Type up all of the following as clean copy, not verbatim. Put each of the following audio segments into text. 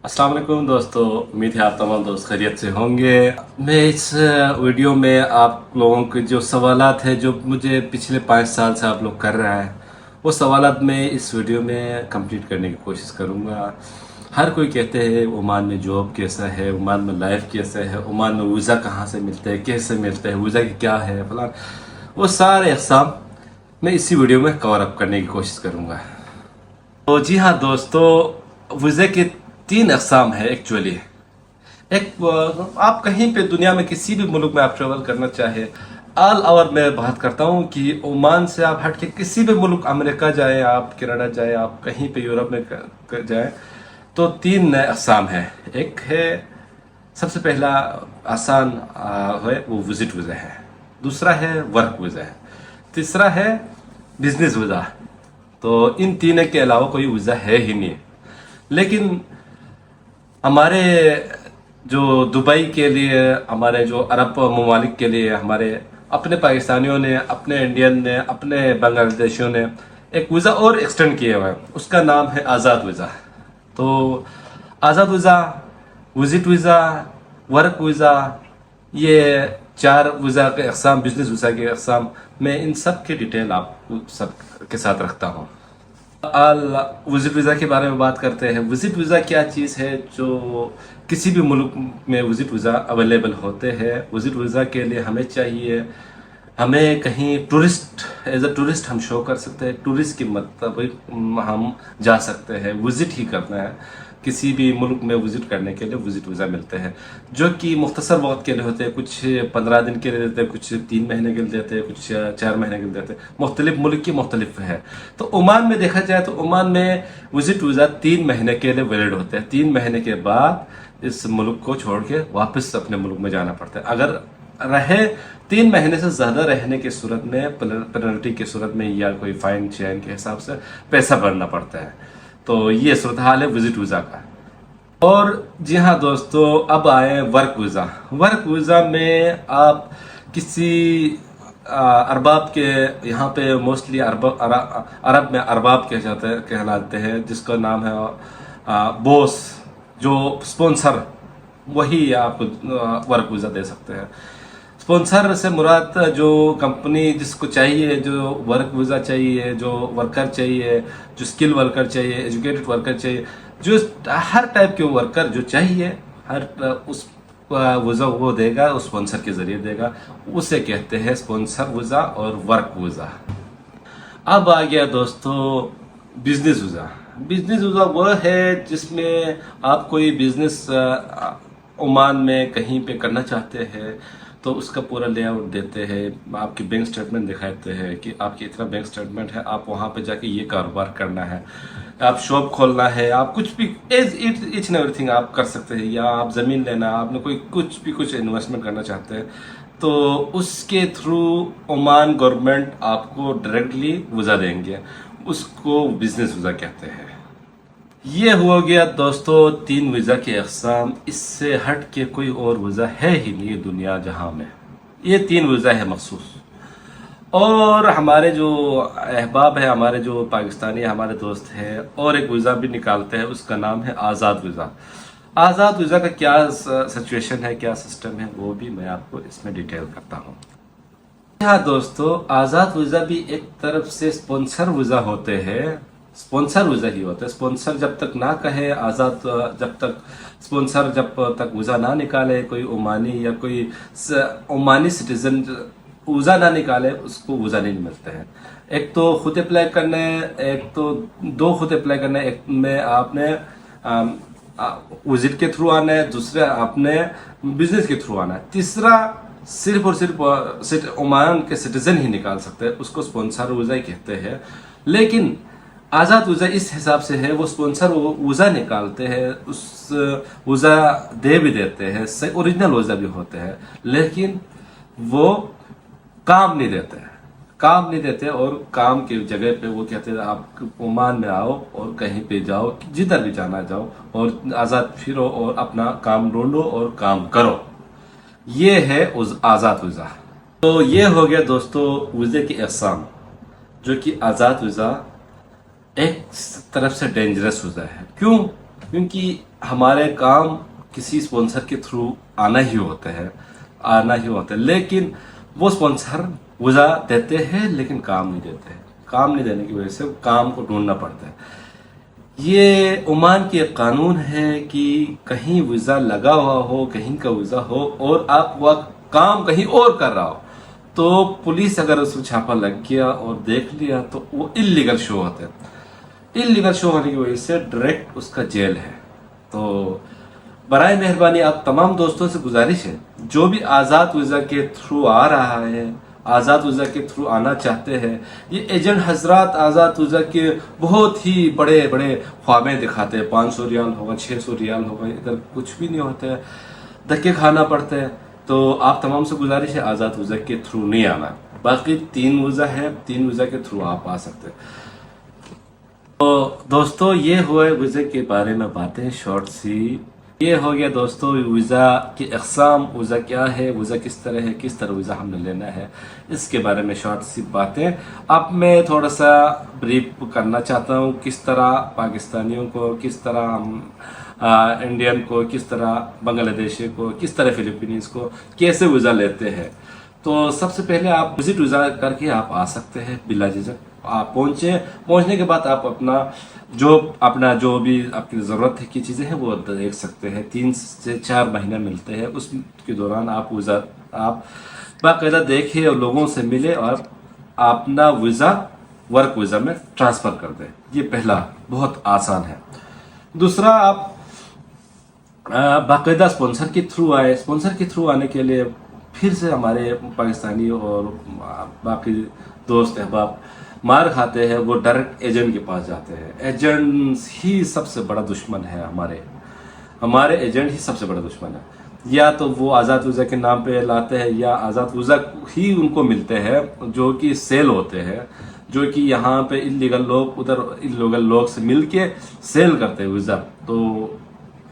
अस्सलाम वालेकुम दोस्तों, उम्मीद है आप तमाम दोस्त खैरियत से होंगे। मैं इस वीडियो में आप लोगों के जो सवालात है जो मुझे पिछले 5 साल से आप लोग कर रहा है वो सवालात मैं इस वीडियो में कंप्लीट करने की कोशिश करूँगा। हर कोई कहते हैं ओमान में जॉब कैसा है, ओमान में लाइफ कैसा है, ओमान में वीज़ा कहाँ से मिलता है, कैसे मिलता है, वीज़ा की क्या है फलान, वो सारे अक़साम मैं इसी वीडियो में कवर अप करने की कोशिश करूँगा। तो जी हाँ दोस्तों, वीज़े के 3 अक़साम है एक्चुअली। आप कहीं पे दुनिया में किसी भी मुल्क में आप ट्रेवल करना चाहे, ऑल ओवर मैं बात करता हूँ कि ओमान से आप हट के किसी भी मुल्क, अमेरिका जाए आप, कनाडा जाए आप, कहीं पे यूरोप में जाए, तो 3 नए अक़साम है। एक है सबसे पहला आसान है वो विजिट वीज़ा है, दूसरा है वर्क वीज़ा है, तीसरा है बिजनेस वीज़ा। तो इन 3 के अलावा कोई वीज़ा है ही नहीं। लेकिन हमारे जो दुबई के लिए, हमारे जो अरब ममालिक के लिए, हमारे अपने पाकिस्तानियों ने, अपने इंडियन ने, अपने बांग्लादेशियों ने एक वीज़ा और एक्सटेंड किया हुआ है, उसका नाम है आज़ाद वीज़ा। तो आज़ाद visa, visit visa, work visa, ये 4 वीज़ा के अक़साम, बिजनेस वीज़ा के अक़साम, मैं इन सब की डिटेल आप सब के साथ रखता हूँ। विजिट वीज़ा के बारे में बात करते हैं। विजिट वीज़ा क्या चीज़ है जो किसी भी मुल्क में विजिट वीज़ा अवेलेबल होते हैं। विजिट वीज़ा के लिए हमें चाहिए, हमें कहीं टूरिस्ट, एज अ टूरिस्ट हम शो कर सकते हैं, टूरिस्ट के मतलब हम जा सकते हैं, विजिट ही करना है। किसी भी मुल्क में विजिट करने के लिए विजिट वीज़ा मिलते हैं जो कि मुख्तसर वक्त के लिए होते हैं। कुछ 15 दिन के लिए देते हैं, कुछ 3 महीने के लिए देते हैं, कुछ 4 महीने के लिए देते हैं। मुख्तलिफ मुल्क की मुख्तलिफ है। तो ओमान में देखा जाए तो ओमान में विजिट वीज़ा 3 महीने के लिए वैलिड होते हैं। 3 महीने के बाद इस मुल्क को छोड़ के वापस अपने मुल्क में जाना पड़ता है। अगर रहे 3 महीने से ज़्यादा रहने की सूरत में, पेनल्टी की सूरत में या कोई फाइन चैन के हिसाब से पैसा भरना पड़ता है। तो ये सूरत हाल है विजिट वीज़ा का। और जी हाँ दोस्तों, अब आए वर्क वीज़ा। वर्क वीज़ा में आप किसी अरबाब के, यहाँ पे मोस्टली अरब में अरबाब कहलाते हैं, जिसका नाम है बॉस, जो स्पॉन्सर, वही आप वर्क वीज़ा दे सकते हैं। स्पॉन्सर से मुराद जो कंपनी जिसको चाहिए, जो वर्क वीज़ा चाहिए, जो वर्कर चाहिए, जो स्किल वर्कर चाहिए, एजुकेटेड वर्कर चाहिए, जो हर टाइप के वर्कर जो चाहिए, हर उस वीज़ा वो देगा, उस स्पॉन्सर के ज़रिए देगा। उसे कहते हैं स्पॉन्सर वीज़ा और वर्क वीज़ा। अब आ गया दोस्तों बिजनेस वीज़ा। बिजनेस वीज़ा वो है जिसमें आप कोई बिजनेस ओमान में कहीं पे करना चाहते हैं तो उसका पूरा लेआउट देते हैं, आपकी बैंक स्टेटमेंट दिखाते हैं कि आपकी इतना बैंक स्टेटमेंट है, आप वहाँ पे जाके ये कारोबार करना है, आप शॉप खोलना है, आप कुछ भी इच एंड एवरीथिंग आप कर सकते हैं, या आप ज़मीन लेना, आपने कोई कुछ इन्वेस्टमेंट करना चाहते हैं तो उसके थ्रू ओमान गवर्नमेंट आपको डायरेक्टली वीज़ा देंगे। उसको बिजनेस वीज़ा कहते हैं। ये हो गया दोस्तों 3 वीज़ा के अक़साम। इससे हट के कोई और वीज़ा है ही नहीं दुनिया जहां में। ये 3 वीज़ा है मखसूस। और हमारे जो अहबाब है, हमारे जो पाकिस्तानी हमारे दोस्त हैं, और एक वीज़ा भी निकालते हैं, उसका नाम है आज़ाद वीज़ा। आज़ाद वीज़ा का क्या सिचुएशन है, क्या सिस्टम है, वो भी मैं आपको इसमें डिटेल करता हूँ। हाँ दोस्तों, आज़ाद वीज़ा भी एक तरफ से स्पॉन्सर वीज़ा होते हैं, स्पॉन्सर वीज़ा ही होता है। स्पॉन्सर जब तक ना कहे आज़ाद, जब तक स्पॉन्सर जब तक वीज़ा ना निकाले, कोई ओमानी या कोई ओमानी सिटीजन वीज़ा ना निकाले, उसको वीज़ा नहीं मिलते हैं। एक तो खुद अप्लाई करना है, एक तो 2 खुद अप्लाई करना है। एक में आपने विजिट के थ्रू आना है, दूसरे आपने बिजनेस के थ्रू आना है, तीसरा सिर्फ और सिर्फ ओमान के सिटीजन ही निकाल सकते हैं, उसको स्पॉन्सर वीज़ा ही कहते हैं। लेकिन आज़ाद वीज़ा इस हिसाब से है, वो स्पॉन्सर वीज़ा निकालते हैं, उस वीज़ा दे भी देते हैं, ओरिजिनल वीज़ा भी होते हैं, लेकिन वो काम नहीं देते और काम की जगह पे वो कहते हैं आप ओमान में आओ और कहीं पे जाओ, जिधर भी जाना जाओ, और आज़ाद फिरो और अपना काम ढूंढो और काम करो। ये है उस आज़ाद वीज़ा। तो ये हो गया दोस्तों वीज़े की अक़साम, जो कि आज़ाद वीज़ा एक तरफ से डेंजरस वीज़ा है। क्यों? क्योंकि हमारे काम किसी स्पॉन्सर के थ्रू आना ही होता है, लेकिन वो स्पॉन्सर वीज़ा देते हैं लेकिन काम नहीं देते हैं। काम नहीं देने की वजह से काम को ढूंढना पड़ता है। ये ओमान की एक कानून है कि कहीं वीज़ा लगा हुआ हो, कहीं का वीज़ा हो और आप वह काम कहीं और कर रहा हो, तो पुलिस अगर उसमें छापा लग गया और देख लिया तो वो इलीगल शो होता है। इलीगल शो होने की वजह से डायरेक्ट उसका जेल है। तो बराए मेहरबानी आप तमाम दोस्तों से गुजारिश है, जो भी आज़ाद वीज़ा के थ्रू आ रहा है, आज़ाद वीज़ा के थ्रू आना चाहते हैं, ये एजेंट हजरात आज़ाद वीज़ा के बहुत ही बड़े बड़े ख्वाबें दिखाते हैं। 500 रियाल होगा, 600 रियाल होगा, इधर कुछ भी नहीं होता है, धक्के खाना पड़ता है। तो आप तमाम से गुजारिश है आज़ाद वीज़ा के थ्रू नहीं आना। बाकी 3 वीज़ा है, 3 वीज़ा के थ्रू आप आ सकते हैं। तो दोस्तों ये हुए वीज़ा के बारे में बातें शॉर्ट सी। ये हो गया दोस्तों वीज़ा की अक़साम, वीज़ा क्या है, वीज़ा किस तरह है, किस तरह वीज़ा हमने लेना है, इसके बारे में शॉर्ट सी बातें। अब मैं थोड़ा सा ब्रीफ करना चाहता हूँ, किस तरह पाकिस्तानियों को, किस तरह हम इंडियन को, किस तरह बांग्लादेशी को, किस तरह फिलिपीनीस को कैसे वीज़ा लेते हैं। तो सबसे पहले आप विजिट वीज़ा करके आप आ सकते हैं बिला झिझक। आप पहुंचने के बाद आप अपना जो भी आपकी ज़रूरत है की चीज़ें हैं वो देख सकते हैं। 3 से 4 महीने मिलते हैं, उसके दौरान आप बाकायदा देखिए और लोगों से मिले और अपना वीज़ा वर्क वीज़ा में ट्रांसफ़र कर दें। ये पहला बहुत आसान है। दूसरा, आप बाकायदा स्पॉन्सर के थ्रू आए। स्पॉन्सर के थ्रू आने के लिए फिर से हमारे पाकिस्तानी और बाकी दोस्त अहबाब मार खाते हैं, वो डायरेक्ट एजेंट के पास जाते हैं। एजेंट्स ही सबसे बड़ा दुश्मन है, हमारे एजेंट ही सबसे बड़ा दुश्मन है। या तो वो आज़ाद वीज़ा के नाम पे लाते हैं या आज़ाद वीज़ा ही उनको मिलते हैं जो कि सेल होते हैं, जो कि यहाँ पे इलीगल लोग उधर इलीगल लोग से मिल के सेल करते हैं वीज़ा। तो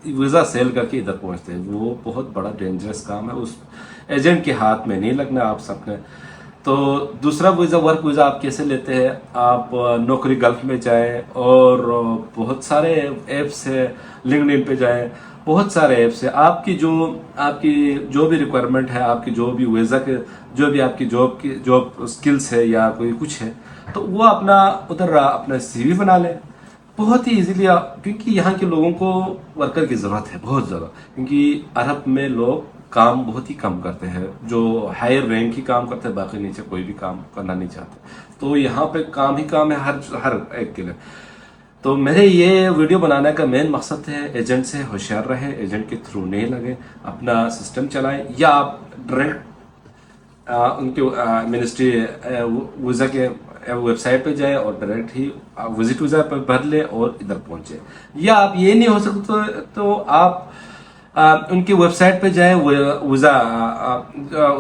वीज़ा सेल करके इधर पहुँचते हैं। वो बहुत बड़ा डेंजरस काम है, उस एजेंट के हाथ में नहीं लगना आप सबने। तो दूसरा वीज़ा वर्क वीज़ा आप कैसे लेते हैं, आप नौकरी गल्फ में जाएं और बहुत सारे ऐप्स है, लिंक्डइन पे जाएं, बहुत सारे ऐप्स है। आपकी जो भी रिक्वायरमेंट है, आपकी जो भी वीज़ा के जो भी आपकी जॉब स्किल्स है या कोई कुछ है, तो वो अपना सीवी बना लें बहुत ही इजीली। क्योंकि यहाँ के लोगों को वर्कर की ज़रूरत है बहुत ज़्यादा, क्योंकि अरब में लोग काम बहुत ही कम करते हैं, जो हायर रैंक ही काम करते हैं, बाकी नीचे कोई भी काम करना नहीं चाहते। तो यहाँ पे काम ही काम है हर एक के लिए। तो मेरे ये वीडियो बनाने का मेन मकसद है एजेंट से होशियार रहे, एजेंट के थ्रू नहीं लगे, अपना सिस्टम चलाएं, या आप डायरेक्ट उनके मिनिस्ट्री वीज़ा के वेबसाइट पे जाए और डायरेक्ट ही विजिट वीज़ा पर भर ले और इधर पहुंचे। या आप ये नहीं हो सकता तो आप उनकी वेबसाइट पे जाए, वीज़ा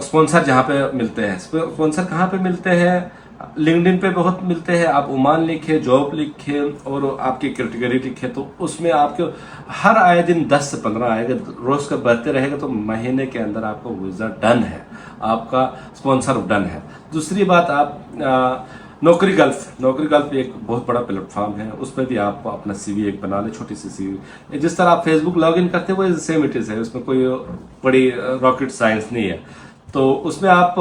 स्पॉन्सर जहाँ पे मिलते हैं। स्पॉन्सर कहाँ पे मिलते हैं, लिंक्डइन पे बहुत मिलते हैं। आप ओमान लिखे, जॉब लिखे और आपकी कैटेगरी लिखे, तो उसमें आपके हर आए दिन 10 से 15 आएगा, रोज का बढ़ते रहेगा, तो महीने के अंदर आपका वीज़ा डन है, आपका स्पॉन्सर डन है। दूसरी बात, आप नौकरी गल्फ एक बहुत बड़ा प्लेटफॉर्म है, उस पर भी आप अपना सीवी एक बना ले, छोटी सी सीवी। जिस तरह आप फेसबुक लॉग इन करते हो वो सेम इट इज है, उसमें कोई बड़ी रॉकेट साइंस नहीं है। तो उसमें आप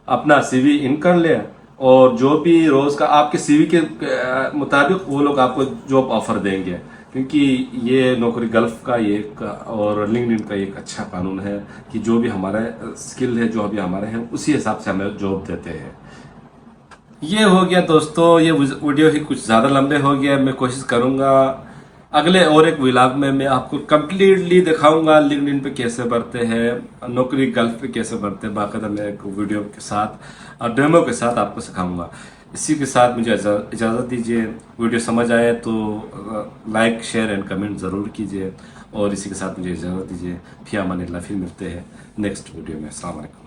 अपना सीवी इन कर ले और जो भी रोज का आपके सीवी के मुताबिक वो लोग आपको जॉब ऑफर देंगे। क्योंकि ये नौकरी गल्फ का एक और लिंक्डइन का एक अच्छा कानून है कि जो भी हमारा स्किल है, जो भी हमारे हैं, उसी हिसाब से हमें जॉब देते हैं। ये हो गया दोस्तों, ये वीडियो ही कुछ ज़्यादा लंबे हो गया। मैं कोशिश करूँगा अगले और एक व्लॉग में मैं आपको कम्प्लीटली दिखाऊंगा लिंक्डइन पे कैसे भरते हैं, नौकरी गल्फ पे कैसे भरते हैं, बाकायदा मैं एक वीडियो के साथ और डेमो के साथ आपको सिखाऊंगा। इसी के साथ मुझे इजाज़त दीजिए। वीडियो समझ आए तो लाइक, शेयर एंड कमेंट ज़रूर कीजिए और इसी के साथ मुझे इजाज़त दीजिए। फिर अमान अल्लाह, फिर मिलते हैं नेक्स्ट वीडियो में। अस्सलाम वालेकुम।